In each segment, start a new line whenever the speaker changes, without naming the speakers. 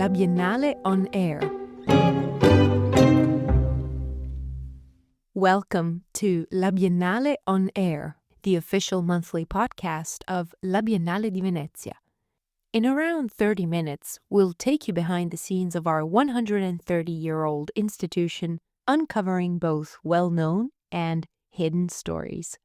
La Biennale on Air. Welcome to La Biennale on Air, the official monthly podcast of La Biennale di Venezia. In around 30 minutes, we'll take you behind the scenes of our 130-year-old institution, uncovering both well-known and hidden stories.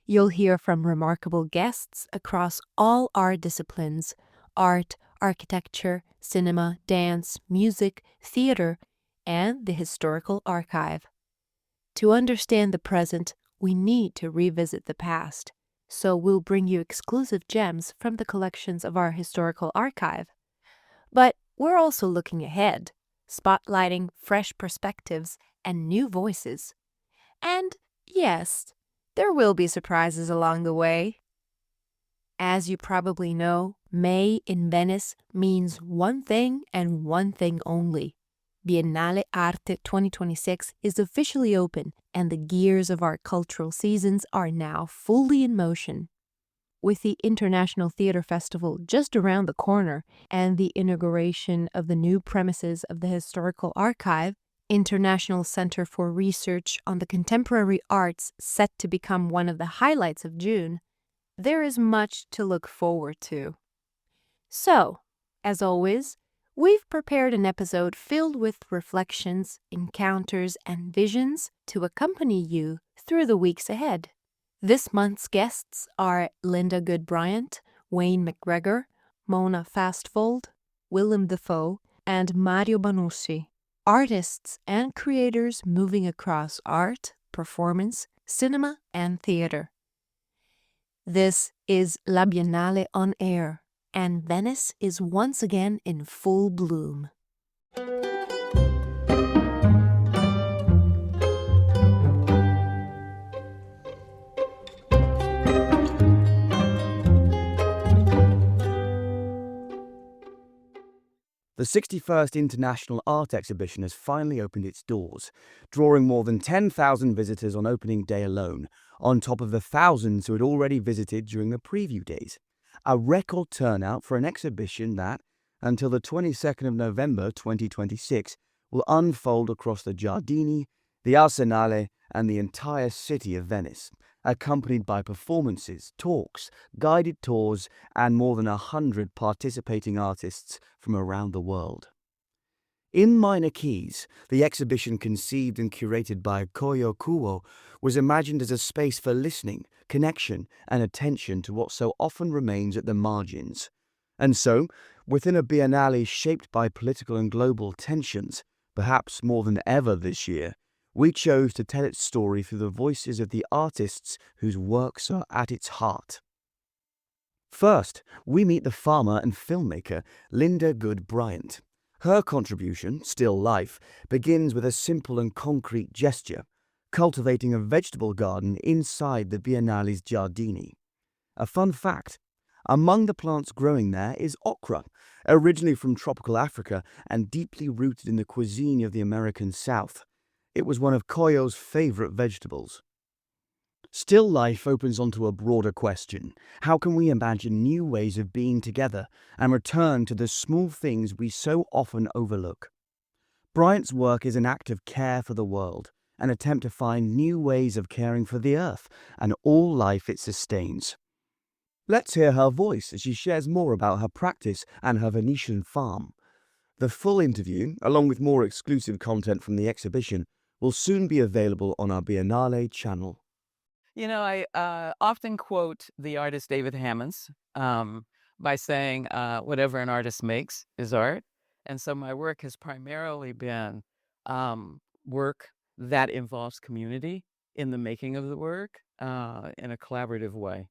You'll hear from remarkable guests across all art disciplines: art, architecture, cinema, dance, music, theater, and the historical archive. To understand the present, we need to revisit the past, so we'll bring you exclusive gems from the collections of our historical archive. But we're also looking ahead, spotlighting fresh perspectives and new voices. And yes, there will be surprises along the way. As you probably know, May in Venice means one thing and one thing only. Biennale Arte 2026 is officially open, and the gears of our cultural seasons are now fully in motion. With the International Theater Festival just around the corner and the inauguration of the new premises of the Historical Archive, International Center for Research on the Contemporary Arts set to become one of the highlights of June, there is much to look forward to. So, as always, we've prepared an episode filled with reflections, encounters, and visions to accompany you through the weeks ahead. This month's guests are Goode Bryant, Wayne McGregor, Mona Fastvold, Willem Dafoe, and Mario Banushi, artists and creators moving across art, performance, cinema, and theater. This is La Biennale on Air, and Venice is once again in full bloom.
The 61st International Art Exhibition has finally opened its doors, drawing more than 10,000 visitors on opening day alone, on top of the thousands who had already visited during the preview days. A record turnout for an exhibition that, until the 22nd of November 2026, will unfold across the Giardini, the Arsenale, and the entire city of Venice, accompanied by performances, talks, guided tours, and more than 100 participating artists from around the world. In minor keys, the exhibition, conceived and curated by Koyo Kuo, was imagined as a space for listening, connection, and attention to what so often remains at the margins. And so, within a biennale shaped by political and global tensions, perhaps more than ever this year, we chose to tell its story through the voices of the artists whose works are at its heart. First, we meet the farmer and filmmaker Goode Bryant. Her contribution, Still Life, begins with a simple and concrete gesture, cultivating a vegetable garden inside the Biennale's Giardini. A fun fact: among the plants growing there is okra, originally from tropical Africa and deeply rooted in the cuisine of the American South. It was one of Koyo's favorite vegetables. Still Life opens onto a broader question. How can we imagine new ways of being together and return to the small things we so often overlook? Bryant's work is an act of care for the world, an attempt to find new ways of caring for the earth and all life it sustains. Let's hear her voice as she shares more about her practice and her Venetian farm. The full interview, along with more exclusive content from the exhibition, will soon be available on our Biennale channel.
You know, I often quote the artist David Hammons by saying, whatever an artist makes is art. And so my work has primarily been work that involves community in the making of the work in a collaborative way.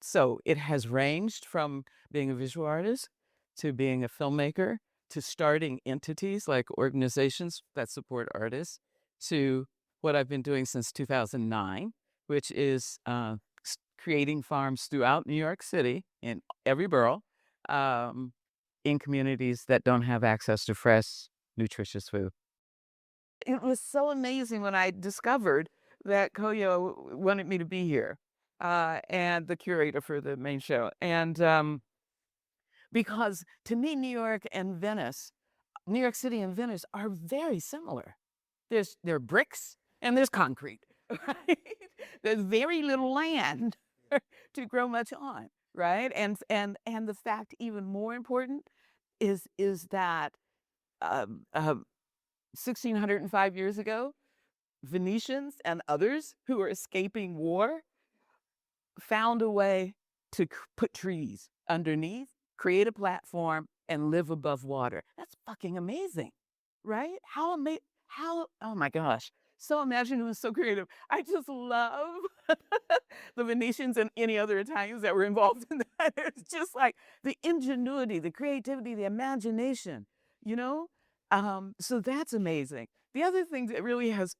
So it has ranged from being a visual artist to being a filmmaker to starting entities like organizations that support artists to what I've been doing since 2009, which is creating farms throughout New York City in every borough in communities that don't have access to fresh, nutritious food. It was so amazing when I discovered that Koyo wanted me to be here and the curator for the main show. And Because to me, New York City and Venice are very similar. There are bricks and there's concrete, right? There's very little land to grow much on, right? And the fact, even more important, is that 1605 years ago, Venetians and others who were escaping war found a way to put trees underneath, create a platform, and live above water. That's fucking amazing, right? Oh my gosh. So imaginative, so creative. I just love the Venetians and any other Italians that were involved in that. It's just like the ingenuity, the creativity, the imagination, you know? So that's amazing. The other thing that really has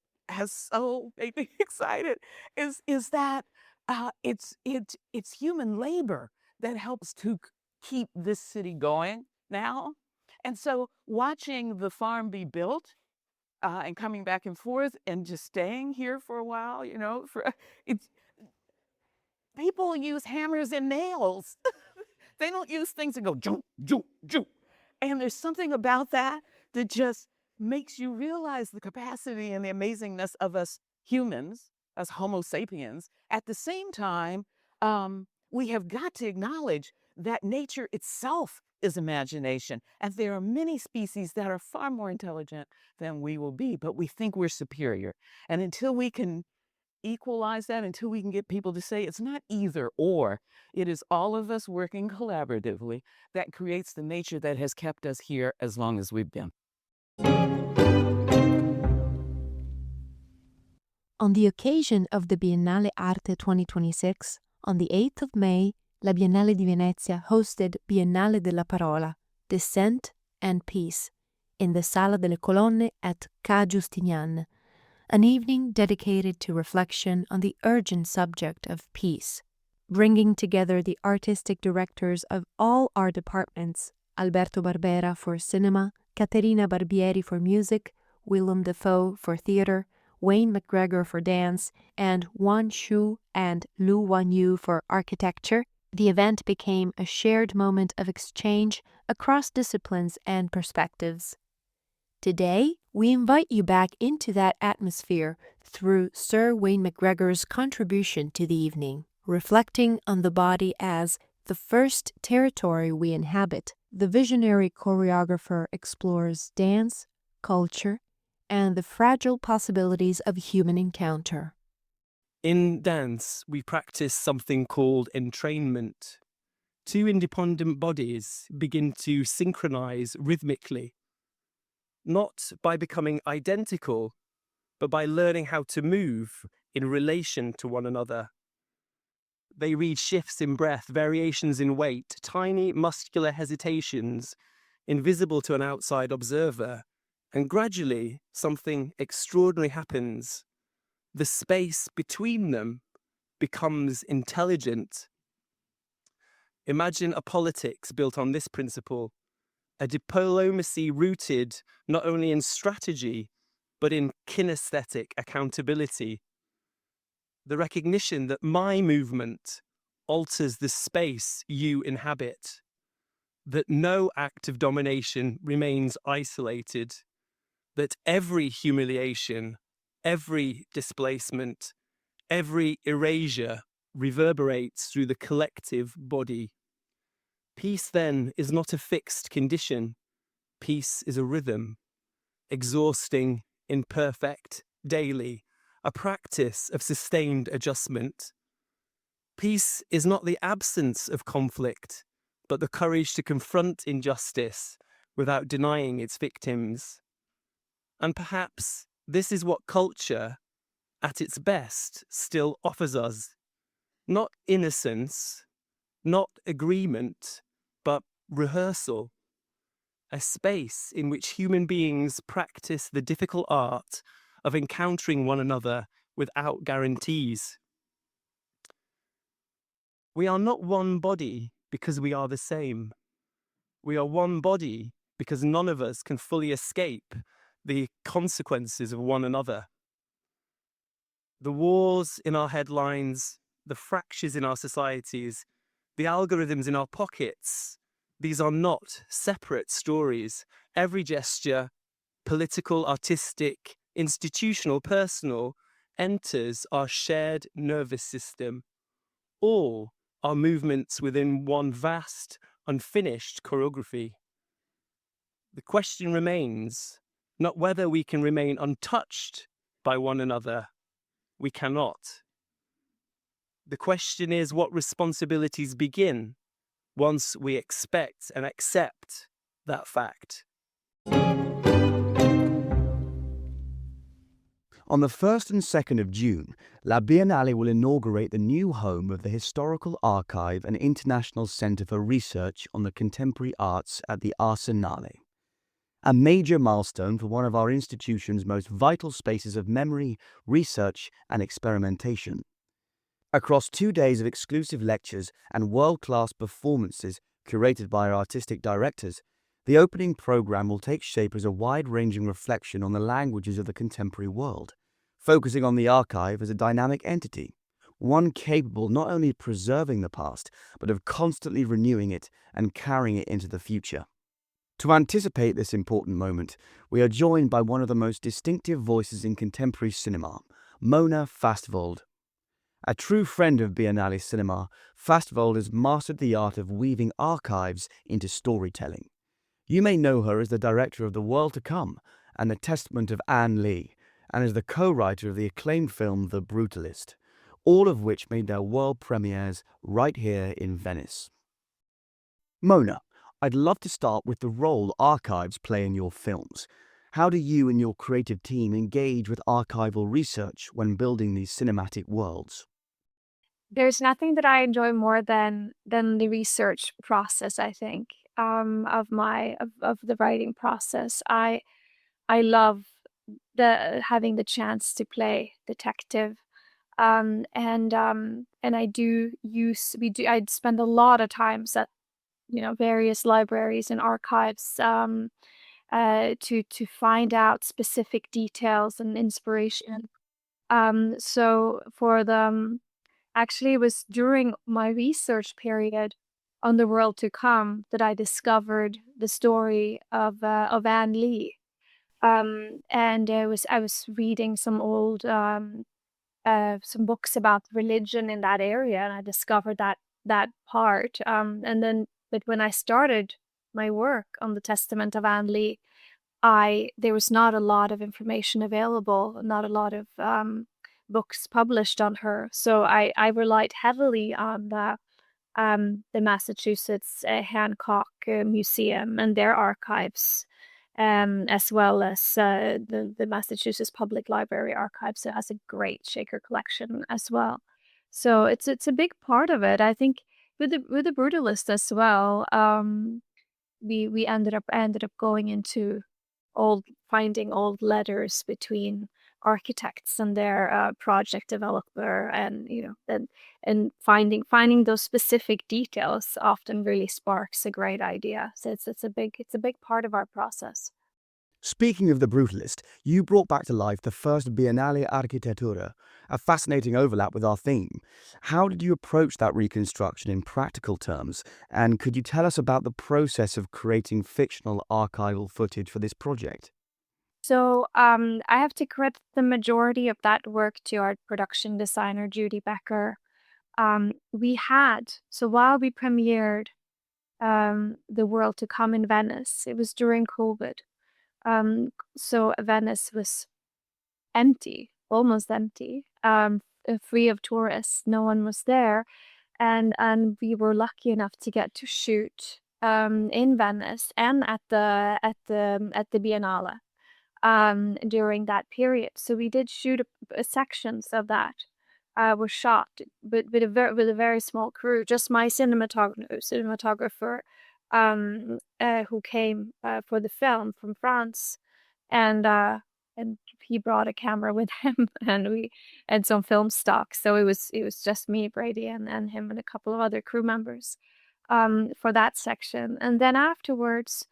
so made me excited is that it's human labor that helps to keep this city going now. And so watching the farm be built and coming back and forth and just staying here for a while, it's people use hammers and nails. They don't use things that go jump, jump, jump. And there's something about that that just makes you realize the capacity and the amazingness of us humans, as Homo sapiens. At the same time, we have got to acknowledge that nature itself is imagination. And there are many species that are far more intelligent than we will be, but we think we're superior. And until we can equalize that, until we can get people to say it's not either or, it is all of us working collaboratively that creates the nature that has kept us here as long as we've been.
On the occasion of the Biennale Arte 2026, on the 8th of May, la Biennale di Venezia hosted Biennale della Parola, Dissent and Peace, in the Sala delle Colonne at Ca' Giustinian, an evening dedicated to reflection on the urgent subject of peace, bringing together the artistic directors of all our departments, Alberto Barbera for cinema, Caterina Barbieri for music, Willem Dafoe for theater, Wayne McGregor for dance, and Wan Shu and Lu Wanyu for architecture. The event became a shared moment of exchange across disciplines and perspectives. Today, we invite you back into that atmosphere through Sir Wayne McGregor's contribution to the evening, reflecting on the body as the first territory we inhabit. The visionary choreographer explores dance, culture, and the fragile possibilities of human encounter.
In dance, we practice something called entrainment. Two independent bodies begin to synchronize rhythmically, not by becoming identical, but by learning how to move in relation to one another. They read shifts in breath, variations in weight, tiny muscular hesitations, invisible to an outside observer, and gradually something extraordinary happens. The space between them becomes intelligent. Imagine a politics built on this principle, a diplomacy rooted not only in strategy, but in kinesthetic accountability. The recognition that my movement alters the space you inhabit, that no act of domination remains isolated, that every humiliation, every displacement, every erasure reverberates through the collective body. Peace, then, is not a fixed condition. Peace is a rhythm, exhausting, imperfect, daily, a practice of sustained adjustment. Peace is not the absence of conflict, but the courage to confront injustice without denying its victims. And perhaps this is what culture, at its best, still offers us. Not innocence, not agreement, but rehearsal. A space in which human beings practice the difficult art of encountering one another without guarantees. We are not one body because we are the same. We are one body because none of us can fully escape the consequences of one another. The wars in our headlines, the fractures in our societies, the algorithms in our pockets, These are not separate stories. Every gesture, political, artistic, institutional, personal, enters our shared nervous system. All are movements within one vast, unfinished choreography. The question remains not whether we can remain untouched by one another. We cannot. The question is what responsibilities begin once we expect and accept that fact.
On the 1st and 2nd of June, La Biennale will inaugurate the new home of the Historical Archive and International Centre for Research on the Contemporary Arts at the Arsenale. A major milestone for one of our institution's most vital spaces of memory, research and experimentation. Across 2 days of exclusive lectures and world-class performances curated by our artistic directors, the opening programme will take shape as a wide-ranging reflection on the languages of the contemporary world, focusing on the archive as a dynamic entity, one capable not only of preserving the past, but of constantly renewing it and carrying it into the future. To anticipate this important moment, we are joined by one of the most distinctive voices in contemporary cinema, Mona Fastvold. A true friend of Biennale cinema, Fastvold has mastered the art of weaving archives into storytelling. You may know her as the director of The World to Come and The Testament of Anne Lee, and as the co-writer of the acclaimed film The Brutalist, all of which made their world premieres right here in Venice. Mona, I'd love to start with the role archives play in your films. How do you and your creative team engage with archival research when building these cinematic worlds?
There's nothing that I enjoy more than the research process, I think, of the writing process. I love having the chance to play detective. And I'd spend a lot of times at various libraries and archives to find out specific details and inspiration. So for them, actually, it was during my research period on The World to Come that I discovered the story of Anne Lee. And I was reading some old some books about religion in that area, and I discovered that part. But when I started my work on the Testament of Anne Lee, there was not a lot of information available, not a lot of books published on her. So I relied heavily on the Massachusetts Hancock Museum and their archives, as well as the Massachusetts Public Library archives. It has a great shaker collection as well. So it's a big part of it. I think with the Brutalist as well. We ended up going into finding old letters between architects and their project developer, and and finding those specific details often really sparks a great idea. So it's a big part of our process.
Speaking of The Brutalist, you brought back to life the first Biennale Architettura, a fascinating overlap with our theme. How did you approach that reconstruction in practical terms, and could you tell us about the process of creating fictional archival footage for this project?
So I have to credit the majority of that work to our production designer, Judy Becker. So while we premiered The World to Come in Venice, it was during COVID. So Venice was empty, almost empty, free of tourists. No one was there, and we were lucky enough to get to shoot in Venice and at the Biennale during that period. So we did shoot sections of that. Were shot, but with a very small crew. Just my cinematographer, who came for the film from France, and he brought a camera with him, and some film stock. So it was just me, Brady, and him, and a couple of other crew members for that section. And then afterwards,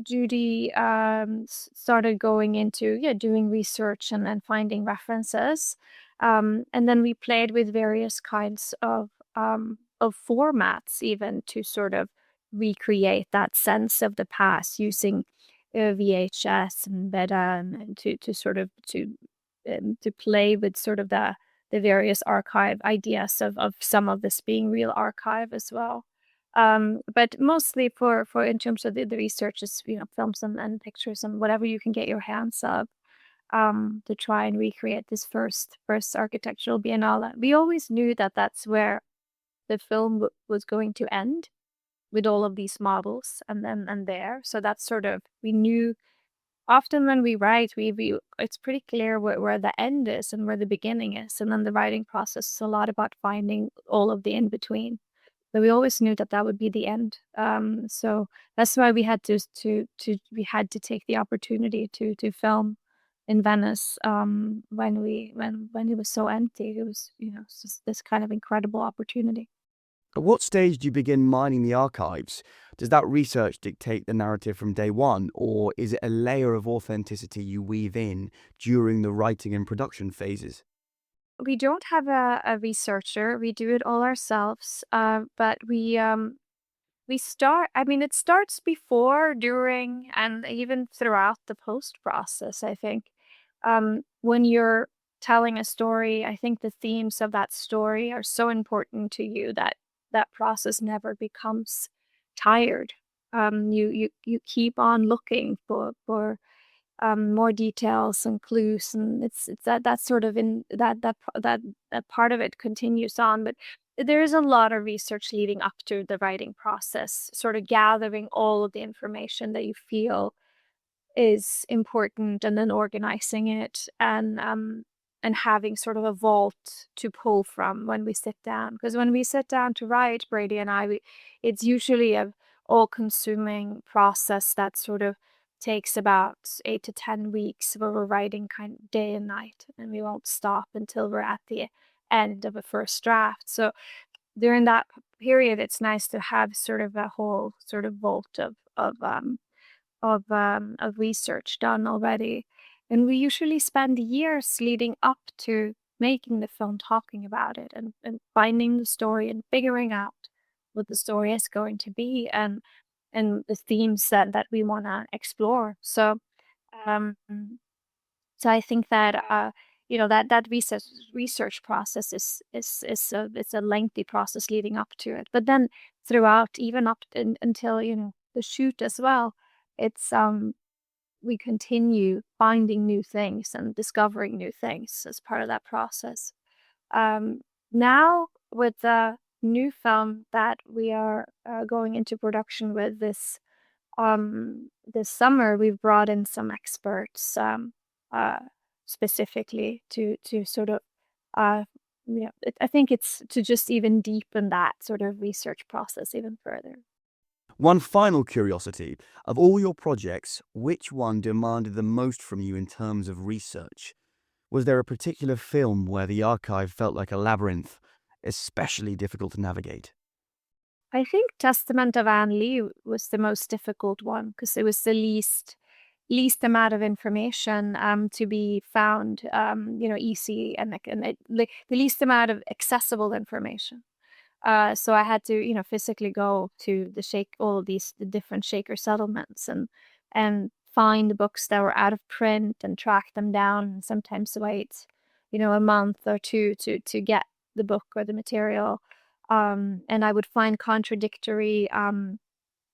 Judy started going into doing research and finding references. And then we played with various kinds of formats, even to sort of recreate that sense of the past using VHS and Beta, and to sort of to play with sort of the various archive ideas of some of this being real archive as well. But mostly for in terms of the research is, films and pictures and whatever you can get your hands of, to try and recreate this first architectural biennale. We always knew that that's where the film was going to end, with all of these models and there. So that's sort of, we knew. Often when we write, we it's pretty clear where the end is and where the beginning is, and then the writing process is a lot about finding all of the in between. But we always knew that that would be the end. So that's why we had to take the opportunity to film in Venice, when it was so empty. It was, just this kind of incredible opportunity.
At what stage do you begin mining the archives? Does that research dictate the narrative from day one, or is it a layer of authenticity you weave in during the writing and production phases?
We don't have a researcher. We do it all ourselves. But we start. I mean, it starts before, during, and even throughout the post process. I think, when you're telling a story, I think the themes of that story are so important to you that that process never becomes tired. You keep on looking for more details and clues, and it's that sort of in that part of it continues on. But there is a lot of research leading up to the writing process, sort of gathering all of the information that you feel is important, and then organizing it, and having sort of a vault to pull from when we sit down. Because when we sit down to write, Brady and I, it's usually a all-consuming process that sort of takes about 8 to 10 weeks, where we're writing kind of day and night, and we won't stop until we're at the end of a first draft. So during that period, it's nice to have sort of a whole sort of vault of research done already. And we usually spend years leading up to making the film, talking about it, and finding the story and figuring out what the story is going to be, and the themes that we want to explore. Um, so I think that, that research process it's a lengthy process leading up to it. But then throughout, even up until, the shoot as well, it's we continue finding new things and discovering new things as part of that process. Now, with the new film that we are going into production with this summer, we've brought in some experts, uh, specifically to sort of, uh, I think it's to just even deepen that sort of research process even further.
One final curiosity: of all your projects, which one demanded the most from you in terms of research? Was there a particular film where the archive felt like a labyrinth, especially difficult to navigate?
I think Testament of Anne Lee was the most difficult one, because it was the least amount of information to be found, easy, the least amount of accessible information. So I had to, physically go to all of the different Shaker settlements, and find the books that were out of print and track them down, and sometimes wait, a month or two to get the book or the material. And I would find contradictory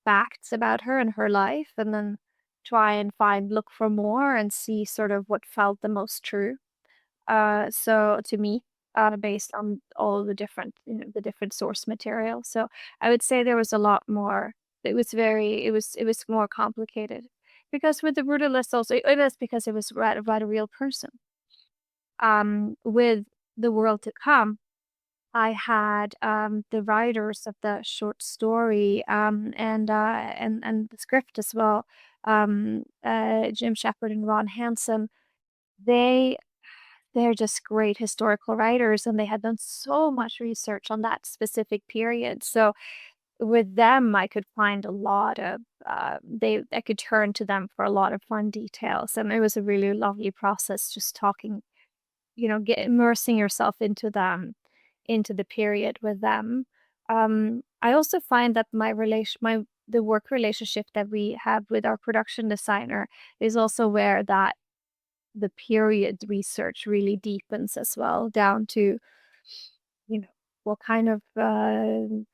facts about her and her life, and then try and look for more and see sort of what felt the most true. So to me, based on all the different source material. So I would say there was a lot more. It was more complicated, because with the brutalist also, it was because it was about a real person. With the world to come, I had the writers of the short story, and the script as well, Jim Shepard and Ron Hansen. They they're just great historical writers, and they had done so much research on that specific period. So with them, I could find a lot of I could turn to them for a lot of fun details, and it was a really lovely process just talking, immersing yourself into them, into the period with them. I also find that the work relationship that we have with our production designer is also where that the period research really deepens as well, down to, you know, what kind of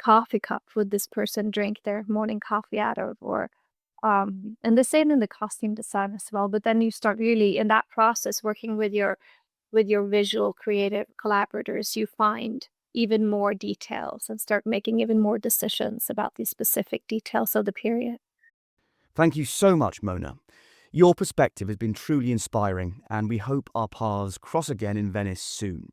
coffee cup would this person drink their morning coffee out of, or and the same in the costume design as well. But then you start really in that process working with your visual creative collaborators, you find even more details and start making even more decisions about these specific details of the period.
Thank you so much, Mona. Your perspective has been truly inspiring, and we hope our paths cross again in Venice soon.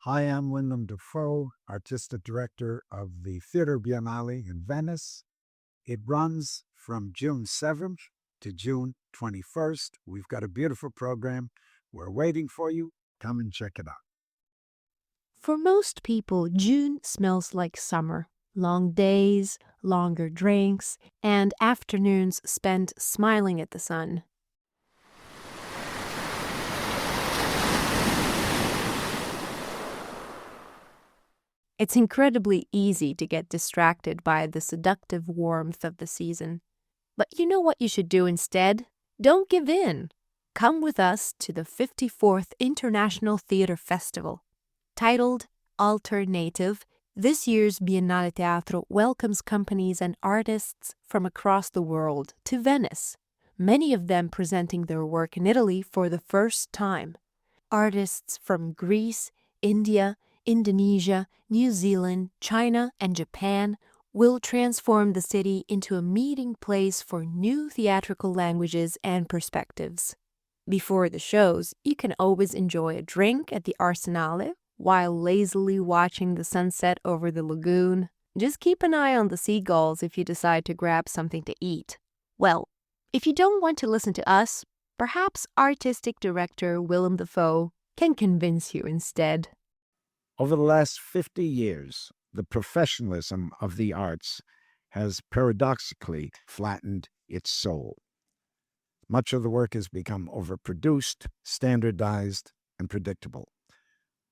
Hi, I'm Willem Dafoe, Artistic Director of the Theatre Biennale in Venice. It runs from June 7th to June 21st. We've got a beautiful program. We're waiting for you. Come and check it out.
For most people, June smells like summer. Long days, longer drinks, and afternoons spent smiling at the sun. It's incredibly easy to get distracted by the seductive warmth of the season. But you know what you should do instead? Don't give in. Come with us to the 54th International Theatre Festival. Titled Alternative, this year's Biennale Teatro welcomes companies and artists from across the world to Venice, many of them presenting their work in Italy for the first time. Artists from Greece, India, Indonesia, New Zealand, China, and Japan will transform the city into a meeting place for new theatrical languages and perspectives. Before the shows, you can always enjoy a drink at the Arsenale while lazily watching the sunset over the lagoon. Just keep an eye on the seagulls if you decide to grab something to eat. Well, if you don't want to listen to us, perhaps artistic director Willem Dafoe can convince you instead.
Over the last 50 years, the professionalism of the arts has paradoxically flattened its soul. Much of the work has become overproduced, standardized, and predictable.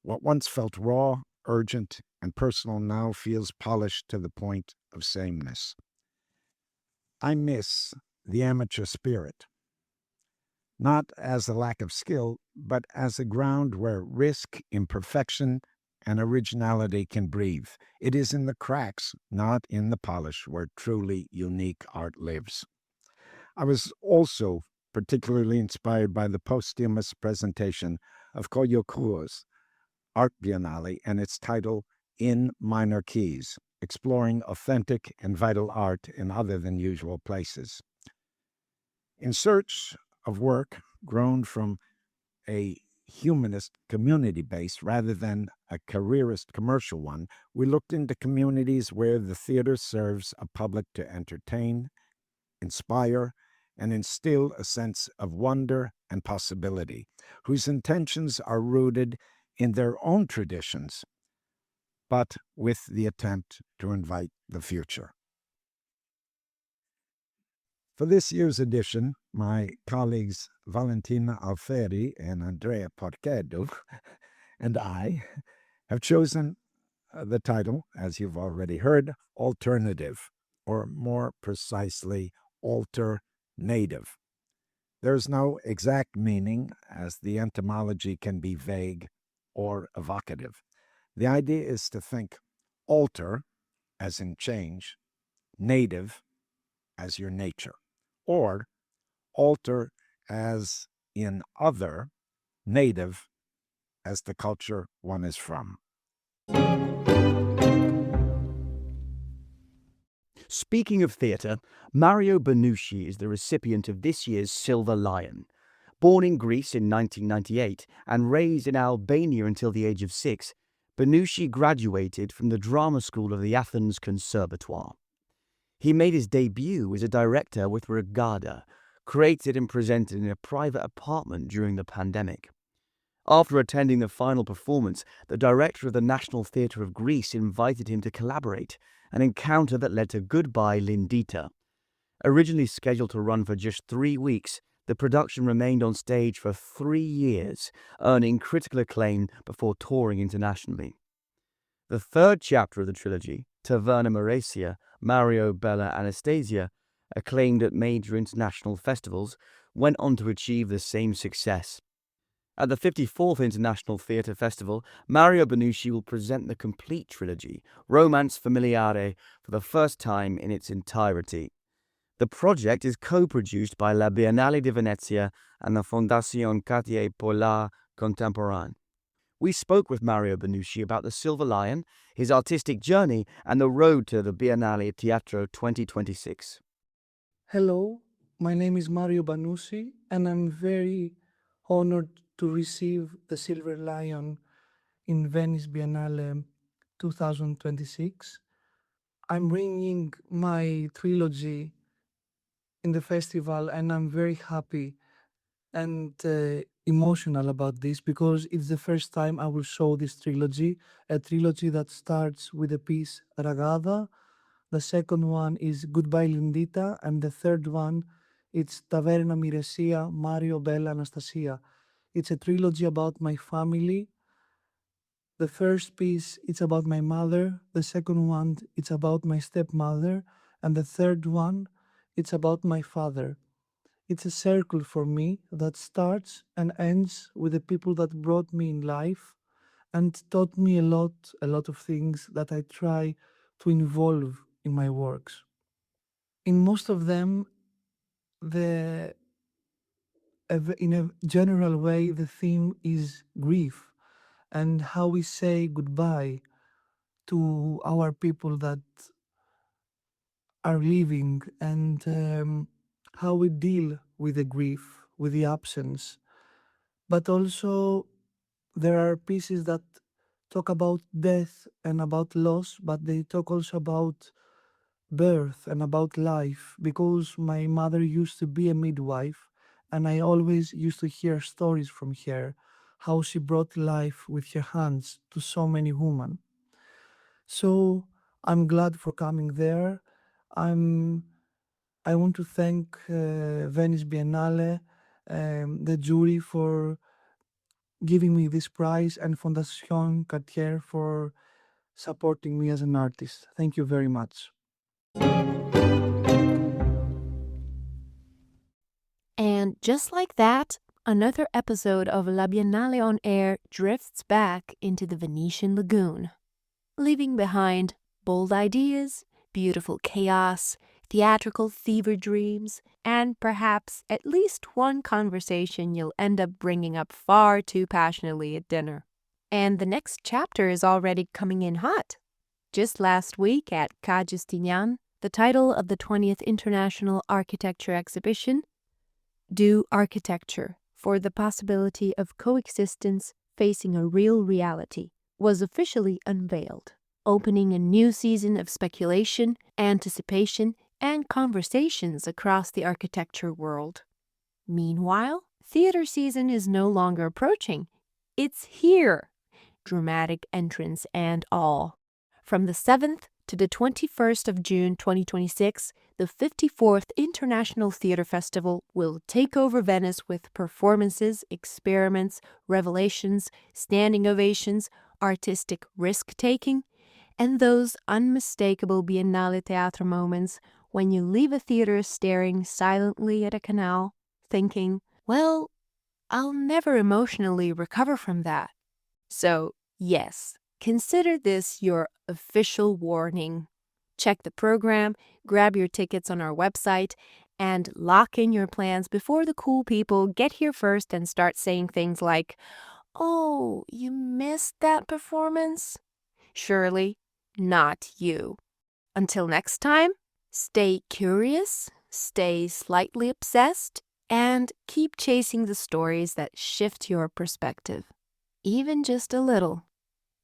What once felt raw, urgent, and personal now feels polished to the point of sameness. I miss the amateur spirit, not as a lack of skill, but as a ground where risk, imperfection, and originality can breathe. It is in the cracks, not in the polish, where truly unique art lives. I was also particularly inspired by the posthumous presentation of Koyoku's Art Biennale and its title, In Minor Keys, exploring authentic and vital art in other than usual places. In search of work grown from a humanist community base rather than a careerist commercial one, we looked into communities where the theater serves a public to entertain, inspire, and instill a sense of wonder and possibility, whose intentions are rooted in their own traditions, but with the attempt to invite the future. For this year's edition, my colleagues Valentina Alferi and Andrea Porchedo and I have chosen the title, as you've already heard, Alternative, or more precisely, Alter-native. There's no exact meaning, as the etymology can be vague or evocative. The idea is to think alter, as in change, native, as your nature, or alter, as in other, native, as the culture one is from.
Speaking of theatre, Mario Banushi is the recipient of this year's Silver Lion. Born in Greece in 1998 and raised in Albania until the age of 6, Banushi graduated from the drama school of the Athens Conservatoire. He made his debut as a director with Regarda, created and presented in a private apartment during the pandemic. After attending the final performance, the director of the National Theatre of Greece invited him to collaborate, an encounter that led to Goodbye Lindita. Originally scheduled to run for just 3 weeks, The production remained on stage for 3 years, earning critical acclaim before touring internationally. The third chapter of the trilogy, Taverna Maurecia, Mario, Bella, Anastasia, acclaimed at major international festivals, went on to achieve the same success. At the 54th International Theatre Festival, Mario Banushi will present the complete trilogy, Romance Familiare, for the first time in its entirety. The project is co-produced by la Biennale di Venezia and the Fondazione Quartier pour l'Art Contemporain. We spoke with Mario Banushi about the Silver Lion, his artistic journey, and the road to the Biennale Teatro 2026.
Hello, my name is Mario Banushi, and I'm very honored to receive the Silver Lion in Venice Biennale 2026. I'm bringing my trilogy in the festival, and I'm very happy and emotional about this because it's the first time I will show this trilogy, a trilogy that starts with the piece Ragada. The second one is Goodbye Lindita, and the third one it's Taverna Maurecia, Mario, Bella, Anastasia. It's a trilogy about my family. The first piece it's about my mother, the second one it's about my stepmother, and the third one it's about my father. It's a circle for me that starts and ends with the people that brought me in life and taught me a lot of things that I try to involve in my works. In most of them, in a general way, the theme is grief and how we say goodbye to our people that are living, and how we deal with the grief, with the absence. But also, there are pieces that talk about death and about loss, but they talk also about birth and about life, because my mother used to be a midwife, and I always used to hear stories from her, how she brought life with her hands to so many women. So I'm glad for coming there. I want to thank Venice Biennale, the jury for giving me this prize, and Fondation Cartier for supporting me as an artist. Thank you very much.
And just like that, another episode of La Biennale on Air drifts back into the Venetian lagoon, leaving behind bold ideas, beautiful chaos, theatrical fever dreams, and perhaps at least one conversation you'll end up bringing up far too passionately at dinner. And the next chapter is already coming in hot. Just last week at Ca Justinian, the title of the 20th International Architecture Exhibition, Do Architecture for the Possibility of Coexistence Facing a Real Reality, was officially unveiled, opening a new season of speculation, anticipation, and conversations across the architecture world. Meanwhile, theater season is no longer approaching. It's here, dramatic entrance and all. From the 7th to the 21st of June 2026, the 54th International Theater Festival will take over Venice with performances, experiments, revelations, standing ovations, artistic risk-taking, and those unmistakable Biennale Teatro moments when you leave a theater staring silently at a canal, thinking, well, I'll never emotionally recover from that. So, yes, consider this your official warning. Check the program, grab your tickets on our website, and lock in your plans before the cool people get here first and start saying things like, "Oh, you missed that performance?" Surely not you. Until next time, stay curious, stay slightly obsessed, and keep chasing the stories that shift your perspective, even just a little.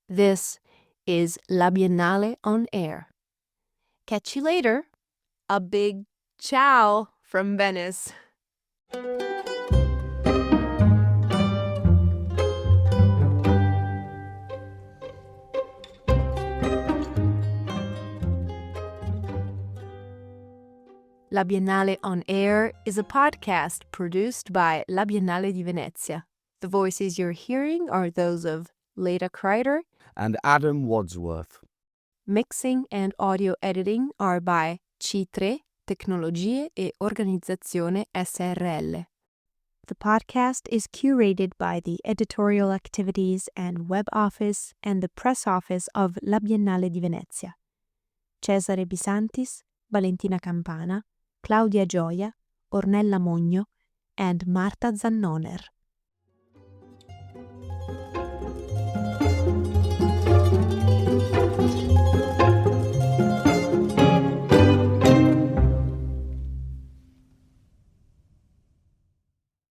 This is La Biennale on Air. Catch you later. A big ciao from Venice. La Biennale on Air is a podcast produced by La Biennale di Venezia. The voices you're hearing are those of Leda Kreider.
And Adam Wadsworth.
Mixing and audio editing are by C3 Tecnologie e Organizzazione SRL. The podcast is curated by the editorial activities and web office and the press office of La Biennale di Venezia. Cesare Bisantis, Valentina Campana, Claudia Gioia, Ornella Mogno, and Marta Zannoner.